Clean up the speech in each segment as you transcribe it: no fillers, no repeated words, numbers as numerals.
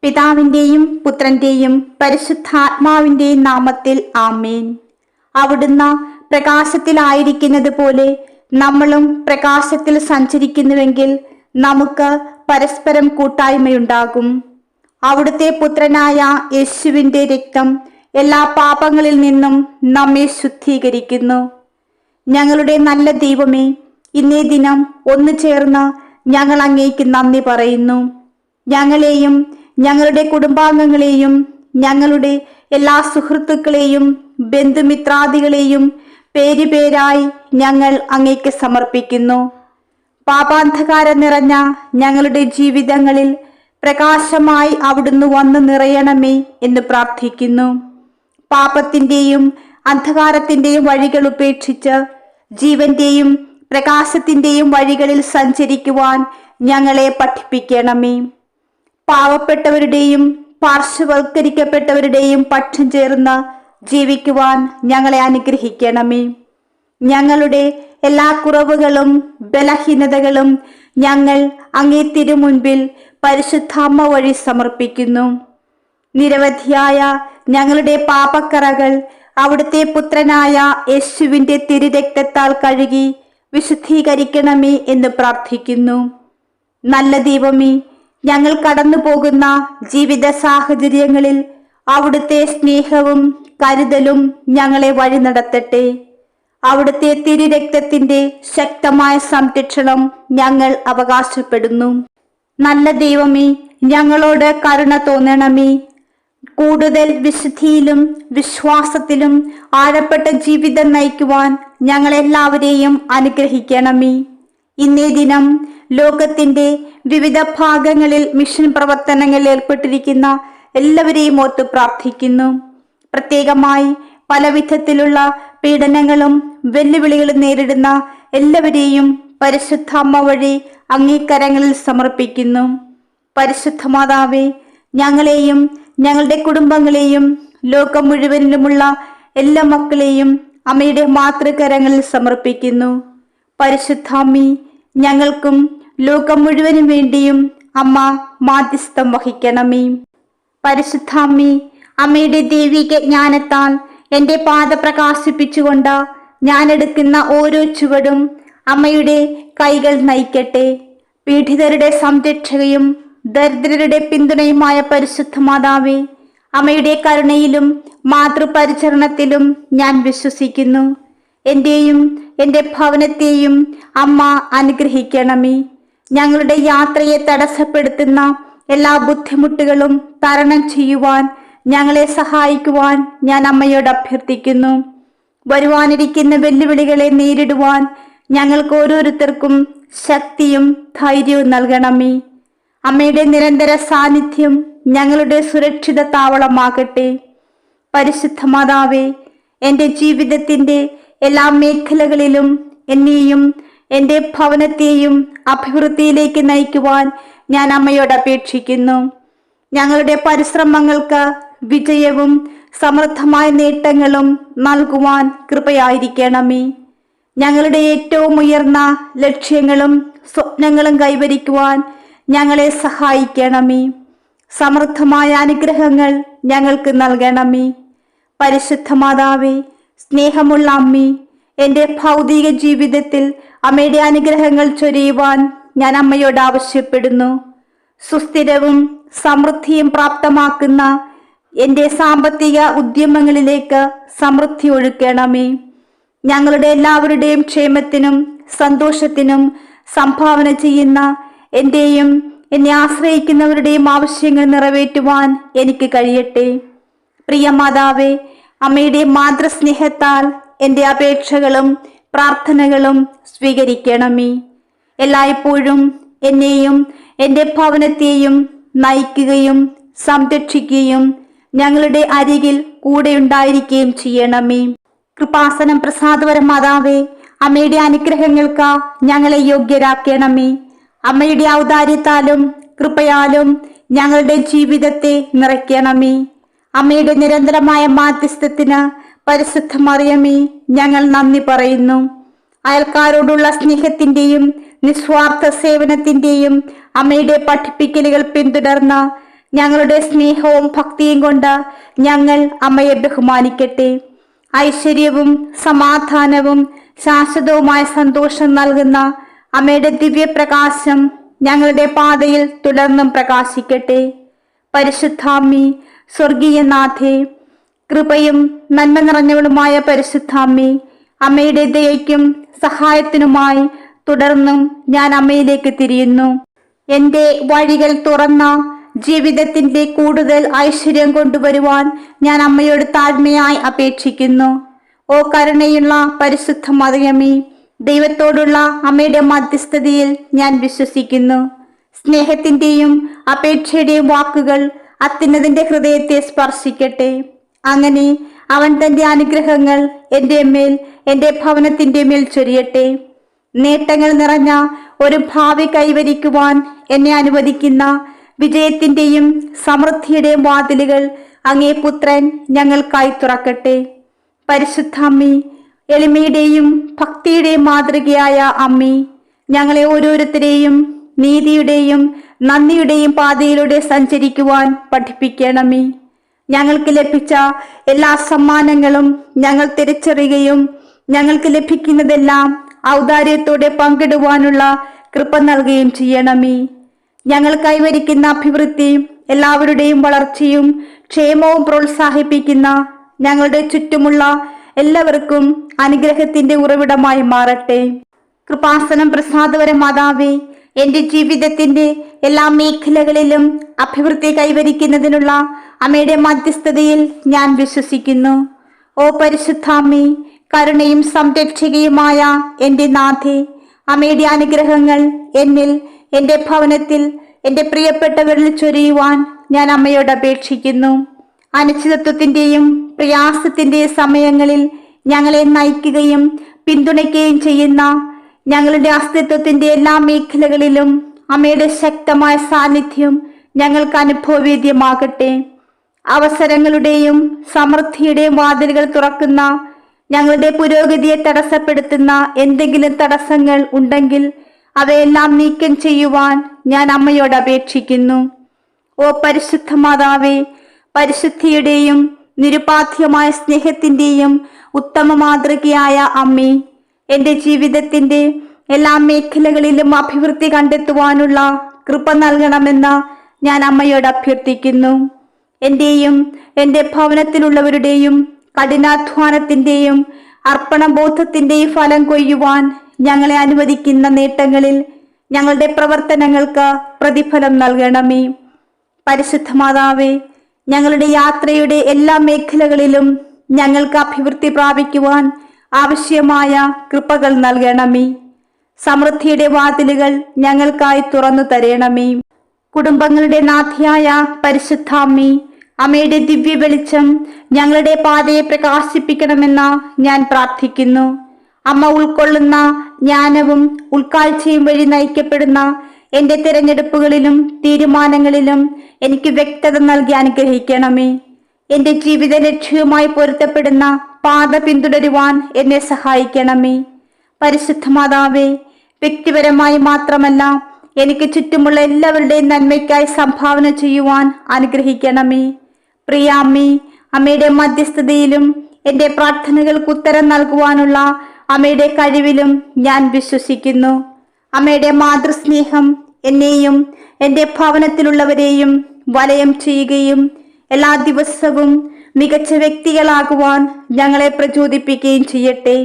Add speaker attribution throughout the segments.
Speaker 1: പിതാവിന്റെയും പുത്രന്റെയും പരിശുദ്ധാത്മാവിന്റെയും നാമത്തിൽ ആമേൻ. അവിടുന്ന് പ്രകാശത്തിലായിരിക്കുന്നത് പോലെ നമ്മളും പ്രകാശത്തിൽ സഞ്ചരിക്കുന്നുവെങ്കിൽ നമുക്ക് പരസ്പരം കൂട്ടായ്മയുണ്ടാകും. അവിടുത്തെ പുത്രനായ യേശുവിന്റെ രക്തം എല്ലാ പാപങ്ങളിൽ നിന്നും നമ്മെ ശുദ്ധീകരിക്കുന്നു. ഞങ്ങളുടെ നല്ല ദൈവമേ, ഇന്നേ ദിനം ഒന്നു ചേർന്ന് ഞങ്ങൾ അങ്ങേക്ക് നന്ദി പറയുന്നു. ഞങ്ങളെയും ഞങ്ങളുടെ കുടുംബാംഗങ്ങളെയും ഞങ്ങളുടെ എല്ലാ സുഹൃത്തുക്കളെയും ബന്ധുമിത്രാദികളെയും പേരുപേരായി ഞങ്ങൾ അങ്ങേക്ക് സമർപ്പിക്കുന്നു. പാപാന്ധകാരം നിറഞ്ഞ ഞങ്ങളുടെ ജീവിതങ്ങളിൽ പ്രകാശമായി അവിടുന്ന് വന്നു നിറയണമേ എന്ന് പ്രാർത്ഥിക്കുന്നു. പാപത്തിന്റെയും അന്ധകാരത്തിന്റെയും വഴികൾ ഉപേക്ഷിച്ച് ജീവന്റെയും പ്രകാശത്തിന്റെയും വഴികളിൽ സഞ്ചരിക്കുവാൻ ഞങ്ങളെ പഠിപ്പിക്കണമേ. പാവപ്പെട്ടവരുടെയും പാർശ്വവൽക്കരിക്കപ്പെട്ടവരുടെയും പക്ഷം ചേർന്ന് ജീവിക്കുവാൻ ഞങ്ങളെ അനുഗ്രഹിക്കണമേ. ഞങ്ങളുടെ എല്ലാ കുറവുകളും ബലഹീനതകളും ഞങ്ങൾ അങ്ങേ തിരുമുൻപിൽ പരിശുദ്ധാമ്മ വഴി സമർപ്പിക്കുന്നു. നിരവധിയായ ഞങ്ങളുടെ പാപക്കറകൾ അവിടുത്തെ പുത്രനായ യേശുവിന്റെ തിരുരക്തത്താൽ കഴുകി വിശുദ്ധീകരിക്കണമേ എന്ന് പ്രാർത്ഥിക്കുന്നു. നല്ല ദൈവമേ, ഞങ്ങൾ കടന്നു പോകുന്ന ജീവിത സാഹചര്യങ്ങളിൽ അവിടുത്തെ സ്നേഹവും കരുതലും ഞങ്ങളെ വഴി നടത്തട്ടെ. അവിടുത്തെ തിരുരക്തത്തിന്റെ ശക്തമായ സംരക്ഷണം ഞങ്ങൾ അവകാശപ്പെടുന്നു. നല്ല ദൈവമേ, ഞങ്ങളോട് കരുണ തോന്നണമേ. കൂടുതൽ വിശുദ്ധിയിലും വിശ്വാസത്തിലും ആഴപ്പെട്ട ജീവിതം നയിക്കുവാൻ ഞങ്ങളെല്ലാവരെയും അനുഗ്രഹിക്കണമേ. ഇന്നേ ദിനം ലോകത്തിന്റെ വിവിധ ഭാഗങ്ങളിൽ മിഷൻ പ്രവർത്തനങ്ങളിൽ ഏർപ്പെട്ടിരിക്കുന്ന എല്ലാവരെയും ഓർത്ത് പ്രാർത്ഥിക്കുന്നു. പ്രത്യേകമായി പല വിധത്തിലുള്ള പീഡനങ്ങളും വെല്ലുവിളികളും നേരിടുന്ന എല്ലാവരെയും പരിശുദ്ധ അമ്മ വഴി അങ്ങേക്കരങ്ങളിൽ സമർപ്പിക്കുന്നു. പരിശുദ്ധ മാതാവേ, ഞങ്ങളെയും ഞങ്ങളുടെ കുടുംബങ്ങളെയും ലോകം മുഴുവനിലുമുള്ള എല്ലാ മക്കളെയും അമ്മയുടെ മാതൃകരങ്ങളിൽ സമർപ്പിക്കുന്നു. പരിശുദ്ധാമ്മി, ഞങ്ങൾക്കും ലോകം മുഴുവനും വേണ്ടിയും അമ്മ മാധ്യസ്ഥം വഹിക്കണമേ. പരിശുദ്ധാമ്മി, അമ്മയുടെ ദൈവിക ജ്ഞാനത്താൽ എൻ്റെ പാത പ്രകാശിപ്പിച്ചുകൊണ്ട് ഞാൻ എടുക്കുന്ന ഓരോ ചുവടും അമ്മയുടെ കൈകൾ നയിക്കട്ടെ. പീഡിതരുടെ സംരക്ഷകയും ദരിദ്രരുടെ പിന്തുണയുമായ പരിശുദ്ധ മാതാവേ, അമ്മയുടെ കരുണയിലും മാതൃപരിചരണത്തിലും ഞാൻ വിശ്വസിക്കുന്നു. എന്റെയും എൻ്റെ ഭവനത്തെയും അമ്മ അനുഗ്രഹിക്കണമേ. ഞങ്ങളുടെ യാത്രയെ തടസ്സപ്പെടുത്തുന്ന എല്ലാ ബുദ്ധിമുട്ടുകളും തരണം ചെയ്യുവാൻ ഞങ്ങളെ സഹായിക്കുവാൻ ഞാൻ അമ്മയോട് അഭ്യർത്ഥിക്കുന്നു. വരുവാനിരിക്കുന്ന വെല്ലുവിളികളെ നേരിടുവാൻ ഞങ്ങൾക്ക് ഓരോരുത്തർക്കും ശക്തിയും ധൈര്യവും നൽകണമേ. അമ്മയുടെ നിരന്തര സാന്നിധ്യം ഞങ്ങളുടെ സുരക്ഷിത താവളമാകട്ടെ. പരിശുദ്ധ മാതാവേ, എൻ്റെ ജീവിതത്തിൻ്റെ എല്ലാ മേഖലകളിലും എന്നെയും എൻ്റെ ഭവനത്തെയും അഭിവൃദ്ധിയിലേക്ക് നയിക്കുവാൻ ഞാൻ അമ്മയോട് അപേക്ഷിക്കുന്നു. ഞങ്ങളുടെ പരിശ്രമങ്ങൾക്ക് വിജയവും സമൃദ്ധമായ നേട്ടങ്ങളും നൽകുവാൻ കൃപയായിരിക്കണമേ. ഞങ്ങളുടെ ഏറ്റവും ഉയർന്ന ലക്ഷ്യങ്ങളും സ്വപ്നങ്ങളും കൈവരിക്കുവാൻ ഞങ്ങളെ സഹായിക്കണമേ. സമൃദ്ധമായ അനുഗ്രഹങ്ങൾ ഞങ്ങൾക്ക് നൽകണമേ. പരിശുദ്ധ മാതാവേ, സ്നേഹമുള്ള അമ്മേ, എൻ്റെ ഭൗതിക ജീവിതത്തിൽ അമ്മയുടെ അനുഗ്രഹങ്ങൾ ചൊരിയുവാൻ ഞാൻ അമ്മയോട് ആവശ്യപ്പെടുന്നു. സുസ്ഥിരവും സമൃദ്ധിയും പ്രാപ്തമാക്കുന്ന എൻ്റെ സാമ്പത്തിക ഉദ്യമങ്ങളിലേക്ക് സമൃദ്ധി ഒഴുക്കണമേ. ഞങ്ങളുടെ എല്ലാവരുടെയും ക്ഷേമത്തിനും സന്തോഷത്തിനും സംഭാവന ചെയ്യുന്ന എൻ്റെയും എന്നെ ആശ്രയിക്കുന്നവരുടെയും ആവശ്യങ്ങൾ നിറവേറ്റുവാൻ എനിക്ക് കഴിയട്ടെ. പ്രിയ മാതാവേ, അമ്മയുടെ മാതൃസ്നേഹത്താൽ എൻ്റെ അപേക്ഷകളും പ്രാർത്ഥനകളും സ്വീകരിക്കണമേ. എല്ലായ്പ്പോഴും എന്നെയും എൻ്റെ ഭവനത്തെയും നയിക്കുകയും സംരക്ഷിക്കുകയും ഞങ്ങളുടെ അരികിൽ കൂടെ ഉണ്ടായിരിക്കുകയും ചെയ്യണമേ. കൃപാസനം പ്രസാദവര മാതാവേ, അമ്മയുടെ അനുഗ്രഹങ്ങൾക്ക് ഞങ്ങളെ യോഗ്യരാക്കണമേ. അമ്മയുടെ ഔദാര്യത്താലും കൃപയാലും ഞങ്ങളുടെ ജീവിതത്തെ നിറയ്ക്കണമേ. അമ്മയുടെ നിരന്തരമായ മാധ്യസ്ഥത്തിന് പരിശുദ്ധ മറിയമേ, ഞങ്ങൾ നന്ദി പറയുന്നു. അയൽക്കാരോടുള്ള സ്നേഹത്തിന്റെയും നിസ്വാർത്ഥ സേവനത്തിന്റെയും അമ്മയുടെ പഠിപ്പിക്കലുകൾ പിന്തുടർന്ന് ഞങ്ങളുടെ സ്നേഹവും ഭക്തിയും കൊണ്ട് ഞങ്ങൾ അമ്മയെ ബഹുമാനിക്കട്ടെ. ഐശ്വര്യവും സമാധാനവും ശാശ്വതവുമായ സന്തോഷം നൽകുന്ന അമ്മയുടെ ദിവ്യപ്രകാശം ഞങ്ങളുടെ പാതയിൽ തുടർന്നും പ്രകാശിക്കട്ടെ. പരിശുദ്ധാമ്മി, സ്വർഗീയനാഥേ, കൃപയും നന്മ നിറഞ്ഞവളുമായ പരിശുദ്ധാമ്മി, അമ്മയുടെ ദയയ്ക്കും സഹായത്തിനുമായി തുടർന്നും ഞാൻ അമ്മയിലേക്ക് തിരിയുന്നു. എന്റെ വഴികൾ തുറന്ന ജീവിതത്തിന്റെ കൂടുതൽ ഐശ്വര്യം കൊണ്ടുവരുവാൻ ഞാൻ അമ്മയോട് താഴ്മയായി അപേക്ഷിക്കുന്നു. ഓ കരുണയുള്ള പരിശുദ്ധ മറിയമേ, ദൈവത്തോടുള്ള അമ്മയുടെ മധ്യസ്ഥതയിൽ ഞാൻ വിശ്വസിക്കുന്നു. സ്നേഹത്തിന്റെയും അപേക്ഷയുടെയും വാക്കുകൾ അത്യുന്നതന്റെ ഹൃദയത്തെ സ്പർശിക്കട്ടെ. അങ്ങനെ അവൻ തന്റെ അനുഗ്രഹങ്ങൾ എൻ്റെ മേൽ, എൻ്റെ ഭവനത്തിന്റെ മേൽ ചൊരിയട്ടെ. നേട്ടങ്ങൾ നിറഞ്ഞ ഒരു ഭാവി കൈവരിക്കുവാൻ എന്നെ അനുവദിക്കുന്ന വിജയത്തിന്റെയും സമൃദ്ധിയുടെയും വാതിലുകൾ അങ്ങേ പുത്രൻ ഞങ്ങൾക്കായി തുറക്കട്ടെ. പരിശുദ്ധാമ്മി, എളിമയുടെയും ഭക്തിയുടെയും മാതൃകയായ അമ്മി, ഞങ്ങളെ ഓരോരുത്തരെയും നീതിയുടെയും നന്ദിയുടെയും പാതയിലൂടെ സഞ്ചരിക്കുവാൻ പഠിപ്പിക്കണമേ. ഞങ്ങൾക്ക് ലഭിച്ച എല്ലാ സമ്മാനങ്ങളും ഞങ്ങൾ തിരിച്ചറിയുകയും ഞങ്ങൾക്ക് ലഭിക്കുന്നതെല്ലാം ഔദാര്യത്തോടെ പങ്കിടുവാനുള്ള കൃപ നൽകുകയും ചെയ്യണമേ. ഞങ്ങൾ കൈവരിക്കുന്ന അഭിവൃദ്ധി എല്ലാവരുടെയും വളർച്ചയും ക്ഷേമവും പ്രോത്സാഹിപ്പിക്കുന്ന ഞങ്ങളുടെ ചുറ്റുമുള്ള എല്ലാവർക്കും അനുഗ്രഹത്തിന്റെ ഉറവിടമായി മാറട്ടെ. കൃപാസനം പ്രസാദവര മാതാവേ, എന്റെ ജീവിതത്തിന്റെ എല്ലാ മേഖലകളിലും അഭിവൃദ്ധി കൈവരിക്കുന്നതിനുള്ള അമ്മയുടെ മധ്യസ്ഥതയിൽ ഞാൻ വിശ്വസിക്കുന്നു. ഓ പരിശുദ്ധാമ്മേ, കരുണയും സംരക്ഷകയുമായ എൻ്റെ നാഥേ, അമ്മയുടെ അനുഗ്രഹങ്ങൾ എന്നിൽ, എൻ്റെ ഭവനത്തിൽ, എൻ്റെ പ്രിയപ്പെട്ടവരിൽ ചൊരിയുവാൻ ഞാൻ അമ്മയോട് അപേക്ഷിക്കുന്നു. അനിശ്ചിതത്വത്തിന്റെയും പ്രയാസത്തിന്റെയും സമയങ്ങളിൽ ഞങ്ങളെ നയിക്കുകയും പിന്തുണയ്ക്കുകയും ചെയ്യുന്ന ഞങ്ങളുടെ അസ്തിത്വത്തിന്റെ എല്ലാ മേഖലകളിലും അമ്മയുടെ ശക്തമായ സാന്നിധ്യം ഞങ്ങൾക്ക് അനുഭവവേദ്യമാകട്ടെ. അവസരങ്ങളുടെയും സമൃദ്ധിയുടെയും വാതിലുകൾ തുറക്കുന്ന, ഞങ്ങളുടെ പുരോഗതിയെ തടസ്സപ്പെടുത്തുന്ന എന്തെങ്കിലും തടസ്സങ്ങൾ ഉണ്ടെങ്കിൽ അവയെല്ലാം നീക്കം ചെയ്യുവാൻ ഞാൻ അമ്മയോട് അപേക്ഷിക്കുന്നു. ഓ പരിശുദ്ധ മാതാവേ, പരിശുദ്ധിയുടെയും നിരുപാധ്യമായ സ്നേഹത്തിന്റെയും ഉത്തമ മാതൃകയായ അമ്മേ, എൻ്റെ ജീവിതത്തിന്റെ എല്ലാ മേഖലകളിലും അഭിവൃദ്ധി കണ്ടെത്തുവാനുള്ള കൃപ നൽകണമെന്ന് ഞാൻ അമ്മയോട് അഭ്യർത്ഥിക്കുന്നു. എന്റെയും എൻ്റെ ഭവനത്തിലുള്ളവരുടെയും കഠിനാധ്വാനത്തിന്റെയും അർപ്പണബോധത്തിന്റെയും ഫലം കൊയ്യുവാൻ ഞങ്ങളെ അനുവദിക്കുന്ന നേട്ടങ്ങളിൽ ഞങ്ങളുടെ പ്രവർത്തനങ്ങൾക്ക് പ്രതിഫലം നൽകണമേ. പരിശുദ്ധ മാതാവേ, ഞങ്ങളുടെ യാത്രയുടെ എല്ലാ മേഖലകളിലും ഞങ്ങൾക്ക് അഭിവൃദ്ധി പ്രാപിക്കുവാൻ ആവശ്യമായ കൃപകൾ നൽകണമേ. സമൃദ്ധിയുടെ വാതിലുകൾ ഞങ്ങൾക്കായി തുറന്നു തരണമേ. കുടുംബങ്ങളുടെ നാഥിയായ പരിശുദ്ധാമ്മേ, അമ്മയുടെ ദിവ്യ വെളിച്ചം ഞങ്ങളുടെ പാതയെ പ്രകാശിപ്പിക്കണമെന്ന് ഞാൻ പ്രാർത്ഥിക്കുന്നു. അമ്മ ഉൾക്കൊള്ളുന്ന ജ്ഞാനവും ഉൾക്കാഴ്ചയും വഴി നയിക്കപ്പെടുന്ന എൻ്റെ തിരഞ്ഞെടുപ്പുകളിലും തീരുമാനങ്ങളിലും എനിക്ക് വ്യക്തത നൽകി അനുഗ്രഹിക്കണമേ. എൻ്റെ ജീവിത ലക്ഷ്യവുമായി പൊരുത്തപ്പെടുന്ന പാത പിന്തുടരുവാൻ എന്നെ സഹായിക്കണമേ. പരിശുദ്ധ മാതാവേ, വ്യക്തിപരമായി മാത്രമല്ല എനിക്ക് ചുറ്റുമുള്ള എല്ലാവരുടെയും നന്മയ്ക്കായി സംഭാവന ചെയ്യുവാൻ അനുഗ്രഹിക്കണമേ. പ്രിയ അമ്മേ, അമ്മയുടെ മധ്യസ്ഥതയിലും എൻ്റെ പ്രാർത്ഥനകൾക്ക് ഉത്തരം നൽകുവാനുള്ള അമ്മയുടെ കഴിവിലും ഞാൻ വിശ്വസിക്കുന്നു. അമ്മയുടെ മാതൃസ്നേഹം എന്നെയും എൻ്റെ ഭവനത്തിലുള്ളവരെയും വലയം ചെയ്യുകയും എല്ലാ ദിവസവും മികച്ച വ്യക്തികളാകുവാൻ ഞങ്ങളെ പ്രചോദിപ്പിക്കുകയും ചെയ്യട്ടെ.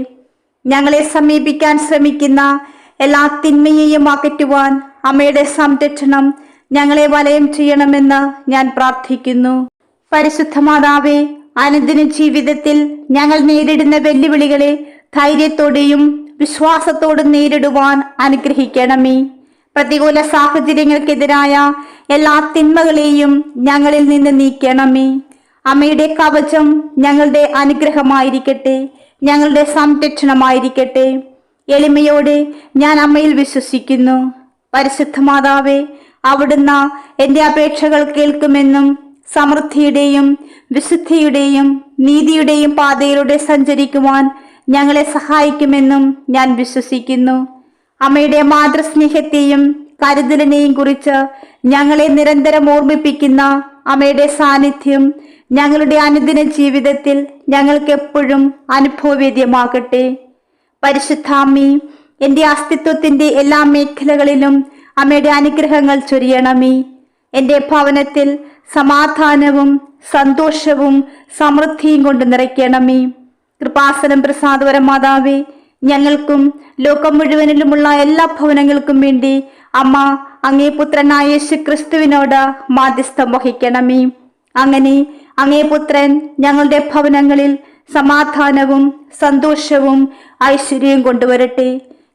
Speaker 1: ഞങ്ങളെ സമീപിക്കാൻ ശ്രമിക്കുന്ന എല്ലാ തിന്മയെയും അകറ്റുവാൻ അമ്മയുടെ സംരക്ഷണം ഞങ്ങളെ വലയം ചെയ്യണമെന്ന് ഞാൻ പ്രാർത്ഥിക്കുന്നു. പരിശുദ്ധ മാതാവേ, അനുദിന ജീവിതത്തിൽ ഞങ്ങൾ നേരിടുന്ന വെല്ലുവിളികളെ ധൈര്യത്തോടെയും വിശ്വാസത്തോടും നേരിടുവാൻ അനുഗ്രഹിക്കണമേ. പ്രതികൂല സാഹചര്യങ്ങൾക്കെതിരായ എല്ലാ തിന്മകളെയും ഞങ്ങളിൽ നിന്ന് നീക്കണമേ. അമ്മയുടെ കവചം ഞങ്ങളുടെ അനുഗ്രഹമായിരിക്കട്ടെ, ഞങ്ങളുടെ സംരക്ഷണമായിരിക്കട്ടെ. എളിമയോടെ ഞാൻ അമ്മയിൽ വിശ്വസിക്കുന്നു. പരിശുദ്ധ മാതാവേ, അവിടുന്ന് എൻ്റെ അപേക്ഷകൾ കേൾക്കുമെന്നും സമൃദ്ധിയുടെയും വിശുദ്ധിയുടെയും നീതിയുടെയും പാതയിലൂടെ സഞ്ചരിക്കുവാൻ ഞങ്ങളെ സഹായിക്കുമെന്നും ഞാൻ വിശ്വസിക്കുന്നു. അമ്മയുടെ മാതൃസ്നേഹത്തെയും കരുതലിനെയും കുറിച്ച് ഞങ്ങളെ നിരന്തരം ഓർമ്മിപ്പിക്കുന്ന അമ്മയുടെ സാന്നിധ്യം ഞങ്ങളുടെ അനുദിന ജീവിതത്തിൽ ഞങ്ങൾക്ക് എപ്പോഴും അനുഭവവേദ്യമാകട്ടെ. പരിശുദ്ധാമ്മി, എന്റെ അസ്തിത്വത്തിന്റെ എല്ലാ മേഖലകളിലും അമ്മയുടെ അനുഗ്രഹങ്ങൾ ചൊരിയണമേ. എന്റെ ഭവനത്തിൽ സമാധാനവും സന്തോഷവും സമൃദ്ധിയും കൊണ്ട് നിറയ്ക്കണമേ. കൃപാസനം പ്രസാദപര മാതാവേ, ഞങ്ങൾക്കും ലോകം മുഴുവനിലുമുള്ള എല്ലാ ഭവനങ്ങൾക്കും വേണ്ടി അമ്മ അങ്ങേ പുത്രനായ യേശു ക്രിസ്തുവിനോട് മാധ്യസ്ഥം വഹിക്കണമേ. അങ്ങനെ അങ്ങേ പുത്രൻ ഞങ്ങളുടെ ഭവനങ്ങളിൽ സമാധാനവും സന്തോഷവും ഐശ്വര്യവും കൊണ്ടുവരട്ടെ.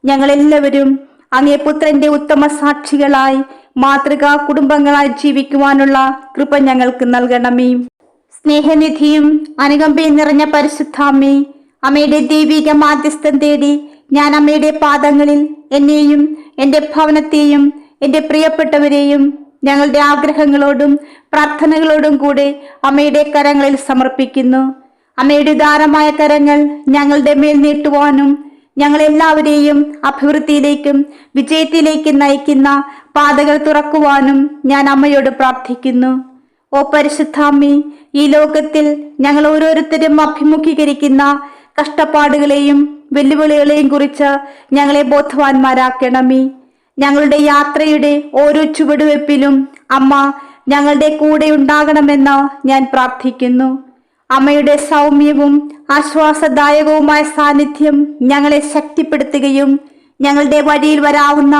Speaker 1: ഞങ്ങളെല്ലാവരും അങ്ങേ പുത്രന്റെ ഉത്തമ സാക്ഷികളായി മാതൃകാ കുടുംബങ്ങളായി ജീവിക്കുവാനുള്ള കൃപ ഞങ്ങൾക്ക് നൽകണമേ. സ്നേഹനിധിയും അനുകമ്പയും നിറഞ്ഞ പരിശുദ്ധാമ്മേ, അമ്മയുടെ ദൈവിക മാധ്യസ്ഥം തേടി ഞാൻ അമ്മയുടെ പാദങ്ങളിൽ എന്നെയും എൻ്റെ ഭവനത്തെയും എൻ്റെ പ്രിയപ്പെട്ടവരെയും ഞങ്ങളുടെ ആഗ്രഹങ്ങളോടും പ്രാർത്ഥനകളോടും കൂടെ അമ്മയുടെ കരങ്ങളിൽ സമർപ്പിക്കുന്നു. അമ്മയുടെ ഉദാരമായ കരങ്ങൾ ഞങ്ങളുടെ മേൽ നീട്ടുവാനും ഞങ്ങളെല്ലാവരെയും അഭിവൃദ്ധിയിലേക്കും വിജയത്തിലേക്കും നയിക്കുന്ന പാതകൾ തുറക്കുവാനും ഞാൻ അമ്മയോട് പ്രാർത്ഥിക്കുന്നു. ഓ പരിശുദ്ധാമ്മേ, ഈ ലോകത്തിൽ ഞങ്ങൾ ഓരോരുത്തരും അഭിമുഖീകരിക്കുന്ന കഷ്ടപ്പാടുകളെയും വെല്ലുവിളികളെയും കുറിച്ച് ഞങ്ങളെ ബോധവാന്മാരാക്കണമേ. ഞങ്ങളുടെ യാത്രയുടെ ഓരോ ചുവടുവെപ്പിലും അമ്മ ഞങ്ങളുടെ കൂടെ ഉണ്ടാകണമെന്ന് ഞാൻ പ്രാർത്ഥിക്കുന്നു. അമ്മയുടെ സൗമ്യവും ആശ്വാസദായകവുമായ സാന്നിധ്യം ഞങ്ങളെ ശക്തിപ്പെടുത്തുകയും ഞങ്ങളുടെ വഴിയിൽ വരാവുന്ന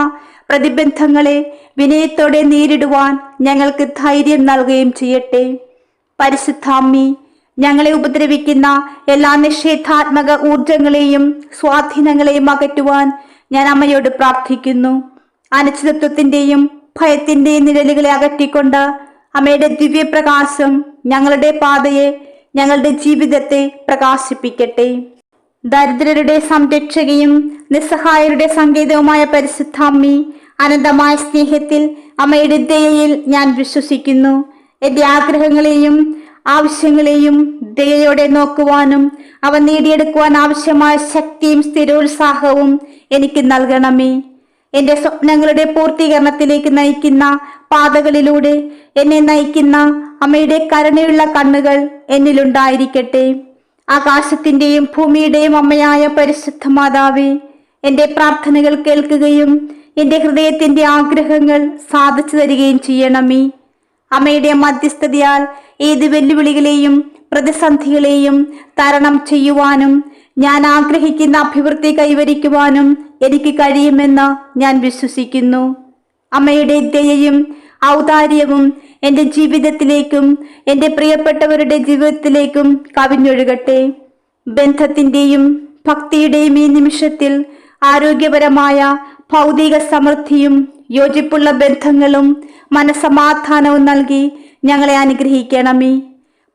Speaker 1: പ്രതിബന്ധങ്ങളെ വിനയത്തോടെ നേരിടുവാൻ ഞങ്ങൾക്ക് ധൈര്യം നൽകുകയും ചെയ്യട്ടെ. പരിശുദ്ധാമ്മി, ഞങ്ങളെ ഉപദ്രവിക്കുന്ന എല്ലാ നിഷേധാത്മക ഊർജങ്ങളെയും സ്വാധീനങ്ങളെയും അകറ്റുവാൻ ഞാൻ അമ്മയോട് പ്രാർത്ഥിക്കുന്നു. അനിശ്ചിതത്വത്തിന്റെയും ഭയത്തിന്റെയും നിഴലുകളെ അകറ്റിക്കൊണ്ട് അമ്മയുടെ ദിവ്യപ്രകാശം ഞങ്ങളുടെ പാതയെ ഞങ്ങളുടെ ജീവിതത്തെ പ്രകാശിപ്പിക്കട്ടെ. ദരിദ്രരുടെ സംരക്ഷകയും നിസ്സഹായരുടെ സങ്കേതവുമായ പരിശുദ്ധാമ്മി, അനന്തമായ സ്നേഹത്തിൽ അമ്മയുടെ ദയയിൽ ഞാൻ വിശ്വസിക്കുന്നു. എന്റെ ആഗ്രഹങ്ങളെയും ആവശ്യങ്ങളെയും ദയയോടെ നോക്കുവാനും അവ നേടിയെടുക്കുവാൻ ആവശ്യമായ ശക്തിയും സ്ഥിരോത്സാഹവും എനിക്ക് നൽകണമേ. എന്റെ സ്വപ്നങ്ങളുടെ പൂർത്തീകരണത്തിലേക്ക് നയിക്കുന്ന പാതകളിലൂടെ എന്നെ നയിക്കുന്ന അമ്മയുടെ കരുണയുള്ള കണ്ണുകൾ എന്നിലുണ്ടായിരിക്കട്ടെ. ആകാശത്തിന്റെയും ഭൂമിയുടെയും അമ്മയായ പരിശുദ്ധ മാതാവേ, എന്റെ പ്രാർത്ഥനകൾ കേൾക്കുകയും എന്റെ ഹൃദയത്തിന്റെ ആഗ്രഹങ്ങൾ സാധിച്ചു തരികയും ചെയ്യണമേ. അമ്മയുടെ മധ്യസ്ഥതയാൽ ഏത് വെല്ലുവിളികളെയും പ്രതിസന്ധികളെയും തരണം ചെയ്യുവാനും ഞാൻ ആഗ്രഹിക്കുന്ന അഭിവൃദ്ധി കൈവരിക്കുവാനും എനിക്ക് കഴിയുമെന്ന് ഞാൻ വിശ്വസിക്കുന്നു. അമ്മയുടെ ദയയും ഔദാര്യവും എൻ്റെ ജീവിതത്തിലേക്കും എൻ്റെ പ്രിയപ്പെട്ടവരുടെ ജീവിതത്തിലേക്കും കവിഞ്ഞൊഴുകട്ടെ. ബന്ധത്തിൻ്റെയും ഭക്തിയുടെയും ഈ നിമിഷത്തിൽ ആരോഗ്യപരമായ ഭൗതിക സമൃദ്ധിയും യോജിപ്പുള്ള ബന്ധങ്ങളും മനസമാധാനവും നൽകി ഞങ്ങളെ അനുഗ്രഹിക്കണമേ.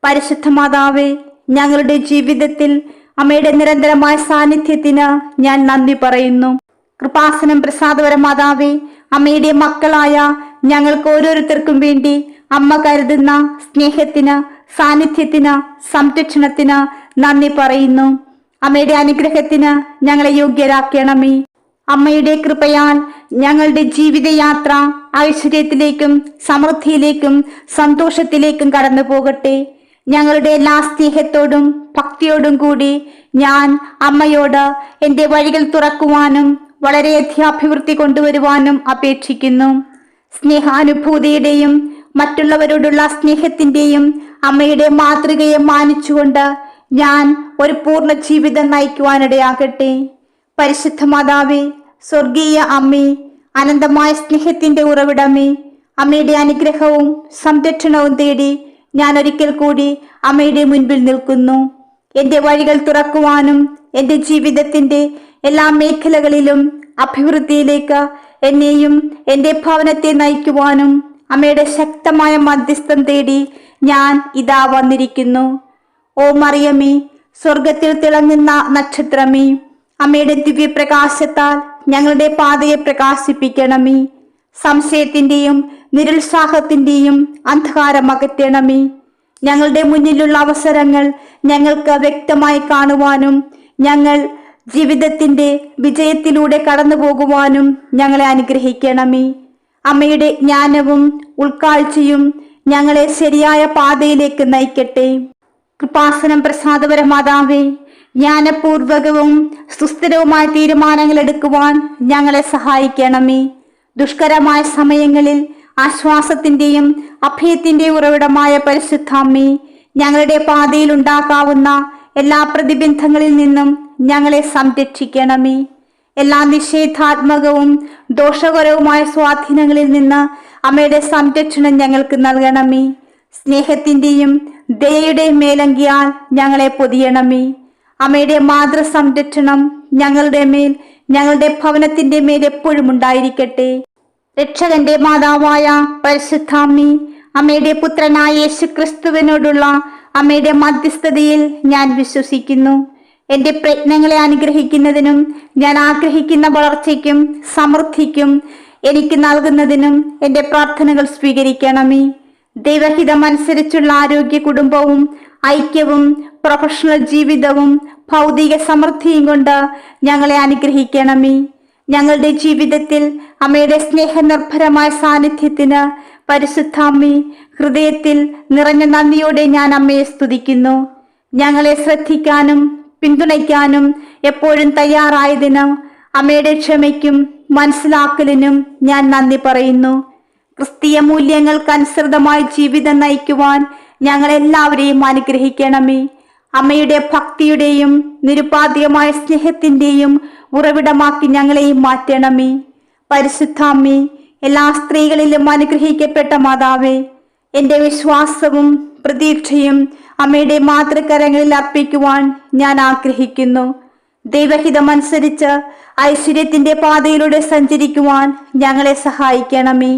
Speaker 1: പരിശുദ്ധ മാതാവേ, ഞങ്ങളുടെ ജീവിതത്തിൽ അമ്മയുടെ നിരന്തരമായ സാന്നിധ്യത്തിന് ഞാൻ നന്ദി പറയുന്നു. കൃപാസനം പ്രസാദപര മാതാവേ, അമ്മയുടെ മക്കളായ ഞങ്ങൾക്ക് ഓരോരുത്തർക്കും വേണ്ടി അമ്മ കരുതുന്ന സ്നേഹത്തിന്, സാന്നിധ്യത്തിന്, സംരക്ഷണത്തിന് നന്ദി പറയുന്നു. അമ്മയുടെ അനുഗ്രഹത്തിന് ഞങ്ങളെ യോഗ്യരാക്കണമേ. അമ്മയുടെ കൃപയാൽ ഞങ്ങളുടെ ജീവിതയാത്ര ഐശ്വര്യത്തിലേക്കും സമൃദ്ധിയിലേക്കും സന്തോഷത്തിലേക്കും കടന്നു പോകട്ടെ. ഞങ്ങളുടെ എല്ലാ സ്നേഹത്തോടും ഭക്തിയോടും കൂടി ഞാൻ അമ്മയോട് എൻ്റെ വഴികൾ തുറക്കുവാനും വളരെയധികം അഭിവൃദ്ധി കൊണ്ടുവരുവാനും അപേക്ഷിക്കുന്നു. സ്നേഹാനുഭൂതിയുടെയും മറ്റുള്ളവരോടുള്ള സ്നേഹത്തിൻ്റെയും അമ്മയുടെ മാതൃകയെ മാനിച്ചുകൊണ്ട് ഞാൻ ഒരു പൂർണ്ണ ജീവിതം നയിക്കുവാനിടയാകട്ടെ. പരിശുദ്ധ മാതാവേ, സ്വർഗീയ അമ്മേ, അനന്തമായ സ്നേഹത്തിന്റെ ഉറവിടമേ, അമ്മയുടെ അനുഗ്രഹവും സംരക്ഷണവും തേടി ഞാൻ ഒരിക്കൽ കൂടി അമ്മയുടെ മുൻപിൽ നിൽക്കുന്നു. എൻ്റെ വഴികൾ തുറക്കുവാനും എൻ്റെ ജീവിതത്തിന്റെ എല്ലാ മേഖലകളിലും അഭിവൃദ്ധിയിലേക്ക് എന്നെയും എൻ്റെ ഭവനത്തെ നയിക്കുവാനും അമ്മയുടെ ശക്തമായ മധ്യസ്ഥം തേടി ഞാൻ ഇതാ വന്നിരിക്കുന്നു. ഓ മറിയമേ, സ്വർഗത്തിൽ തിളങ്ങുന്ന നക്ഷത്രമേ, അമ്മയുടെ ദിവ്യപ്രകാശത്താൽ ഞങ്ങളുടെ പാതയെ പ്രകാശിപ്പിക്കണമേ. സംശയത്തിന്റെയും നിരുത്സാഹത്തിന്റെയും അന്ധകാരം അകറ്റണമേ. ഞങ്ങളുടെ മുന്നിലുള്ള അവസരങ്ങൾ ഞങ്ങൾക്ക് വ്യക്തമായി കാണുവാനും ഞങ്ങൾ ജീവിതത്തിന്റെ വിജയത്തിലൂടെ കടന്നു പോകുവാനും ഞങ്ങളെ അനുഗ്രഹിക്കണമേ. അമ്മയുടെ ജ്ഞാനവും ഉൾക്കാഴ്ചയും ഞങ്ങളെ ശരിയായ പാതയിലേക്ക് നയിക്കട്ടെ. കൃപാസനം പ്രസാദപര മാതാവേ, ജ്ഞാനപൂർവകവും സുസ്ഥിരവുമായ തീരുമാനങ്ങൾ എടുക്കുവാൻ ഞങ്ങളെ സഹായിക്കണമേ. ദുഷ്കരമായ സമയങ്ങളിൽ ആശ്വാസത്തിന്റെയും അഭയത്തിന്റെയും ഉറവിടമായ പരിശുദ്ധാമ്മേ, ഞങ്ങളുടെ പാതയിൽ ഉണ്ടാകാവുന്ന എല്ലാ പ്രതിബന്ധങ്ങളിൽ നിന്നും ഞങ്ങളെ സംരക്ഷിക്കണമേ. എല്ലാ നിഷേധാത്മകവും ദോഷകരവുമായ സ്വാധീനങ്ങളിൽ നിന്ന് അമ്മയുടെ സംരക്ഷണം ഞങ്ങൾക്ക് നൽകണമേ. സ്നേഹത്തിന്റെയും ദയയുടെയും മേലങ്കിയാൽ ഞങ്ങളെ പൊതിയണമേ. അമ്മയുടെ മാതൃ സംരക്ഷണം ഞങ്ങളുടെ മേൽ, ഞങ്ങളുടെ ഭവനത്തിന്റെ മേൽ എപ്പോഴും ഉണ്ടായിരിക്കട്ടെ. രക്ഷകന്റെ മാതാവായ പരിശുദ്ധാമ്മേ, അമ്മയുടെ പുത്രനായ യേശു ക്രിസ്തുവിനോടുള്ള അമ്മയുടെ മധ്യസ്ഥതയിൽ ഞാൻ വിശ്വസിക്കുന്നു. എന്റെ പ്രയത്നങ്ങളെ അനുഗ്രഹിക്കുന്നതിനും ഞാൻ ആഗ്രഹിക്കുന്ന വളർച്ചയ്ക്കും സമൃദ്ധിക്കും എനിക്ക് നൽകുന്നതിനും എന്റെ പ്രാർത്ഥനകൾ സ്വീകരിക്കണമേ. ദൈവഹിതമനുസരിച്ചുള്ള ആരോഗ്യ കുടുംബവും ഐക്യവും പ്രൊഫഷണൽ ജീവിതവും ഭൗതിക സമൃദ്ധിയും കൊണ്ട് ഞങ്ങളെ അനുഗ്രഹിക്കണമേ. ഞങ്ങളുടെ ജീവിതത്തിൽ അമ്മയുടെ സ്നേഹനിർഭരമായ സാന്നിധ്യത്തിന് പരിശുദ്ധാമ്മേ, ഹൃദയത്തിൽ നിറഞ്ഞ നന്ദിയോടെ ഞാൻ അമ്മയെ സ്തുതിക്കുന്നു. ഞങ്ങളെ ശ്രദ്ധിക്കാനും പിന്തുണയ്ക്കാനും എപ്പോഴും തയ്യാറായതിന് അമ്മയുടെ ക്ഷമയ്ക്കും മനസ്സിലാക്കലിനും ഞാൻ നന്ദി പറയുന്നു. ക്രിസ്തീയ മൂല്യങ്ങൾക്കനുസൃതമായി ജീവിതം നയിക്കുവാൻ ഞങ്ങളെല്ലാവരെയും അനുഗ്രഹിക്കണമേ. അമ്മയുടെ ഭക്തിയുടെയും നിരുപാധികമായ സ്നേഹത്തിന്റെയും ഉറവിടമാക്കി ഞങ്ങളെയും മാറ്റണമേ. പരിശുദ്ധാമ്മേ, എല്ലാ സ്ത്രീകളിലും അനുഗ്രഹിക്കപ്പെട്ട മാതാവേ, എന്റെ വിശ്വാസവും പ്രതീക്ഷയും അമ്മയുടെ മാതൃകരങ്ങളിൽ അർപ്പിക്കുവാൻ ഞാൻ ആഗ്രഹിക്കുന്നു. ദൈവഹിതമനുസരിച്ച് ഐശ്വര്യത്തിന്റെ പാതയിലൂടെ സഞ്ചരിക്കുവാൻ ഞങ്ങളെ സഹായിക്കണമേ.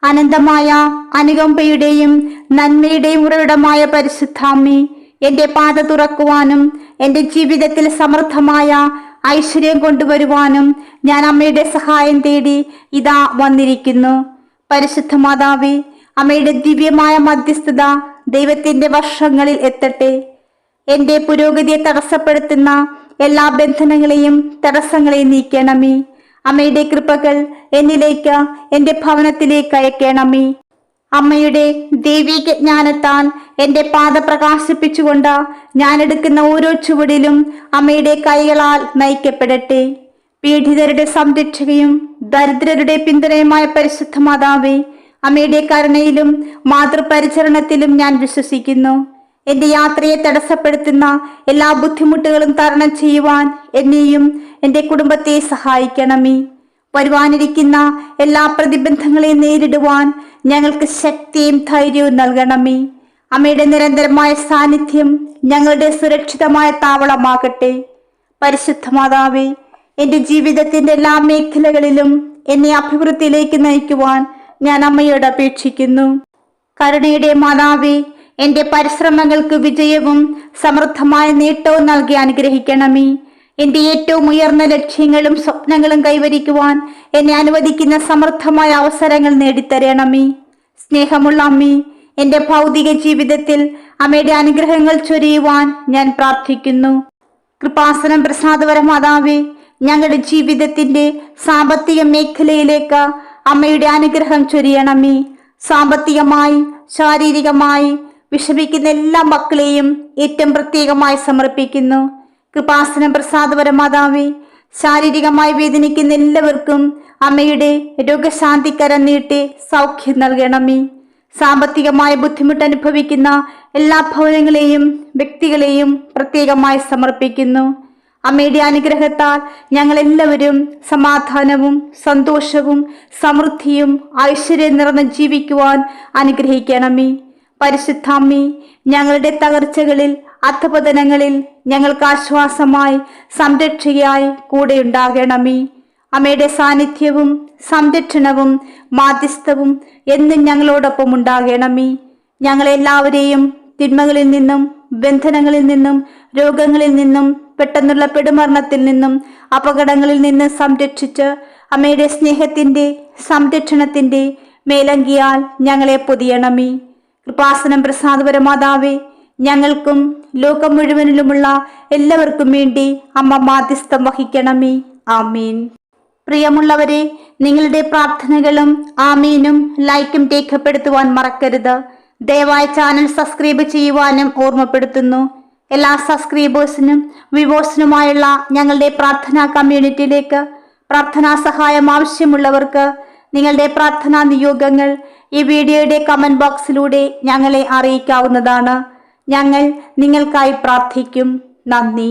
Speaker 1: അനന്തമായ അനുകമ്പയുടെയും നന്മയുടെയും ഉറവിടമായ പരിശുദ്ധാമ്മേ, എന്റെ പാത തുറക്കുവാനും എന്റെ ജീവിതത്തിൽ സമൃദ്ധമായ ഐശ്വര്യം കൊണ്ടുവരുവാനും ഞാൻ അമ്മയുടെ സഹായം തേടി ഇതാ വന്നിരിക്കുന്നു. പരിശുദ്ധ മാതാവേ, അമ്മയുടെ ദിവ്യമായ മധ്യസ്ഥത ദൈവത്തിന്റെ വർഷങ്ങളിൽ എത്തട്ടെ. എന്റെ പുരോഗതിയെ തടസ്സപ്പെടുത്തുന്ന എല്ലാ ബന്ധനങ്ങളെയും തടസ്സങ്ങളെയും നീക്കണമേ. അമ്മയുടെ കൃപകൾ എന്നിലേക്ക്, എന്റെ ഭവനത്തിലേക്ക് അയക്കണമേ. അമ്മയുടെ ദൈവിക ജ്ഞാനത്താൽ എന്റെ പാത പ്രകാശിപ്പിച്ചുകൊണ്ട് ഞാൻ എടുക്കുന്ന ഓരോ ചുവടിലും അമ്മയുടെ കൈകളാൽ നയിക്കപ്പെടട്ടെ. പീഡിതരുടെ സംരക്ഷകയും ദരിദ്രരുടെ പിന്തുണയുമായ പരിശുദ്ധ മാതാവേ, അമ്മയുടെ കരുണയിലും മാതൃപരിചരണത്തിലും ഞാൻ വിശ്വസിക്കുന്നു. എന്റെ യാത്രയെ തടസ്സപ്പെടുത്തുന്ന എല്ലാ ബുദ്ധിമുട്ടുകളും തരണം ചെയ്യുവാൻ എന്നെയും എന്റെ കുടുംബത്തെ സഹായിക്കണമേ. വരുവാനിരിക്കുന്ന എല്ലാ പ്രതിബന്ധങ്ങളെയും നേരിടുവാൻ ഞങ്ങൾക്ക് ശക്തിയും ധൈര്യവും നൽകണമേ. അമ്മയുടെ നിരന്തരമായ സാന്നിധ്യം ഞങ്ങളുടെ സുരക്ഷിതമായ താവളമാകട്ടെ. പരിശുദ്ധ മാതാവേ, എന്റെ ജീവിതത്തിന്റെ എല്ലാ മേഖലകളിലും എന്നെ അഭിവൃദ്ധിയിലേക്ക് നയിക്കുവാൻ ഞാൻ അമ്മയോട് അപേക്ഷിക്കുന്നു. കരുണയുടെ മാതാവേ, എന്റെ പരിശ്രമങ്ങൾക്ക് വിജയവും സമൃദ്ധമായ നേട്ടവും നൽകി അനുഗ്രഹിക്കണമേ. എന്റെ ഏറ്റവും ഉയർന്ന ലക്ഷ്യങ്ങളും സ്വപ്നങ്ങളും കൈവരിക്കുവാൻ എന്നെ അനുവദിക്കുന്ന സമൃദ്ധമായ അവസരങ്ങൾ നേടിത്തരണമേ. സ്നേഹമുള്ള അമ്മേ, എന്റെ ഭൗതിക ജീവിതത്തിൽ അമ്മയുടെ അനുഗ്രഹങ്ങൾ ചൊരിയുവാൻ ഞാൻ പ്രാർത്ഥിക്കുന്നു. കൃപാസനം പ്രസാദപര മാതാവേ, ഞങ്ങളുടെ ജീവിതത്തിന്റെ സാമ്പത്തിക മേഖലയിലേക്ക് അമ്മയുടെ അനുഗ്രഹം ചൊരിയണമേ. സാമ്പത്തികമായി ശാരീരികമായി വിഷമിക്കുന്ന എല്ലാ മക്കളെയും ഏറ്റവും പ്രത്യേകമായി സമർപ്പിക്കുന്നു. കൃപാസനം പ്രസാദപര മാതാവേ, ശാരീരികമായി വേദനിക്കുന്ന എല്ലാവർക്കും അമ്മയുടെ രോഗശാന്തിക്കരം നീട്ടി സൗഖ്യം നൽകണമേ. സാമ്പത്തികമായ ബുദ്ധിമുട്ട് അനുഭവിക്കുന്ന എല്ലാ ഭവനങ്ങളെയും വ്യക്തികളെയും പ്രത്യേകമായി സമർപ്പിക്കുന്നു. അമ്മയുടെ അനുഗ്രഹത്താൽ ഞങ്ങളെല്ലാവരും സമാധാനവും സന്തോഷവും സമൃദ്ധിയും ഐശ്വര്യം നിറഞ്ഞ് ജീവിക്കുവാൻ അനുഗ്രഹിക്കണമേ. പരിശുദ്ധാമ്മേ, ഞങ്ങളുടെ തകർച്ചകളിൽ അധപതനങ്ങളിൽ ഞങ്ങൾക്ക് ആശ്വാസമായി സംരക്ഷകയായി കൂടെ ഉണ്ടാകണമേ. അമ്മയുടെ സാന്നിധ്യവും സംരക്ഷണവും മാധ്യസ്ഥവും എന്നും ഞങ്ങളോടൊപ്പം ഉണ്ടാകണമേ. ഞങ്ങളെല്ലാവരെയും തിന്മകളിൽ നിന്നും ബന്ധനങ്ങളിൽ നിന്നും രോഗങ്ങളിൽ നിന്നും പെട്ടെന്നുള്ള പെടുമരണത്തിൽ നിന്നും അപകടങ്ങളിൽ നിന്നും സംരക്ഷിച്ച് അമ്മയുടെ സ്നേഹത്തിന്റെ സംരക്ഷണത്തിന്റെ മേലങ്കിയാൽ ഞങ്ങളെ പൊതിയണമേ. കൃപാസനം പ്രസാദപര മാതാവേ, ഞങ്ങൾക്കും ലോകം മുഴുവനിലുമുള്ള എല്ലാവർക്കും വേണ്ടി അമ്മ മാധ്യസ്ഥം വഹിക്കണമേ. ആമീൻ. പ്രിയമുള്ളവരെ, നിങ്ങളുടെ പ്രാർത്ഥനകളും ആമീനും ലൈക്കും രേഖപ്പെടുത്തുവാൻ മറക്കരുത്. ദയവായി ചാനൽ സബ്സ്ക്രൈബ് ചെയ്യുവാനും ഓർമ്മപ്പെടുത്തുന്നു. എല്ലാ സബ്സ്ക്രൈബേഴ്സിനും വ്യൂവേഴ്സിനുമായുള്ള ഞങ്ങളുടെ പ്രാർത്ഥനാ കമ്മ്യൂണിറ്റിയിലേക്ക് പ്രാർത്ഥനാ സഹായം ആവശ്യമുള്ളവർക്ക് നിങ്ങളുടെ പ്രാർത്ഥനാ നിയോഗങ്ങൾ ഈ വീഡിയോയുടെ കമന്റ് ബോക്സിലൂടെ ഞങ്ങളെ അറിയിക്കാവുന്നതാണ്. ഞങ്ങൾ നിങ്ങൾക്കായി പ്രാർത്ഥിക്കും. നന്ദി.